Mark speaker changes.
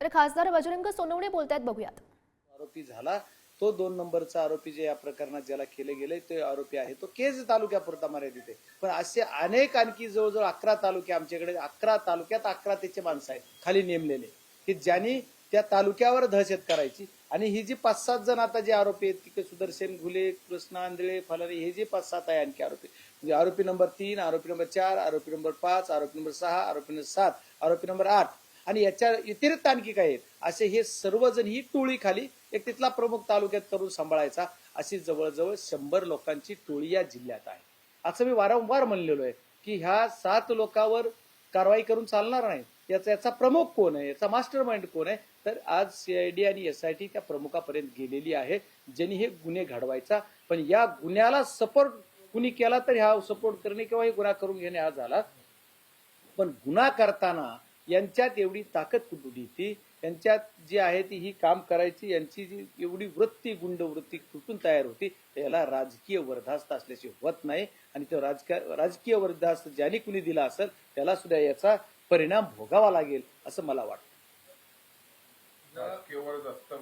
Speaker 1: तर खासदार बजरंग सोनवणे बोलतायत, बघूयात.
Speaker 2: आरोपी झाला तो 2 नंबरचा आरोपी जे या प्रकरणात ज्याला केले गेले ते आरोपी आहे तो केज तालुक्यापुरता मर्यादित आहे. पण असे अनेक आणखी जवळजवळ 11 तालुके आमच्याकडे 11 तालुक्यात 11 त्याचे माणसं आहेत खाली नेमलेले की ज्यांनी त्या तालुक्यावर दहशत करायची. आणि ही जी 5-7 जण आता जे आरोपी आहेत की सुदर्शन घुले, कृष्ण आंधळे, फलारी, हे जे 5-7 आहे आणखी आरोपी म्हणजे आरोपी नंबर 3, आरोपी नंबर 4, आरोपी नंबर 5, आरोपी नंबर 6, आरोपी नंबर 7, आरोपी नंबर 8 आणि याच्या व्यतिरिक्त आणखी काय आहेत असे हे सर्वजण ही टोळी खाली एक तिथला प्रमुख तालुक्यात करून सांभाळायचा अशी जवळजवळ 100 लोकांची टोळी या जिल्ह्यात आहे. असं मी वारंवार म्हणलेलो आहे की ह्या 7 लोकांवर कारवाई करून चालणार नाही. याचा प्रमुख कोण आहे, याचा मास्टर माइंड कोण आहे, तर आज CID आणि SIT त्या प्रमुखापर्यंत गेलेली आहे ज्यांनी हे गुन्हे घडवायचा. पण या गुन्ह्याला सपोर्ट कुणी केला तर हा सपोर्ट करणे किंवा हे गुन्हा करून घेणे हा झाला. पण गुन्हा करताना यांच्यात एवढी ताकद कुठून येते, यांच्यात जी आहे ती ही काम करायची यांची जी एवढी वृत्ती, गुंड वृत्ती कुठून तयार होती, त्याला राजकीय वरदास्त असल्याची होत नाही. आणि तो राजकीय वरदास्त ज्याने कुणी दिला असेल त्याला सुद्धा याचा परिणाम भोगावा लागेल असं मला वाटतं.
Speaker 3: राजकीय वरदास्त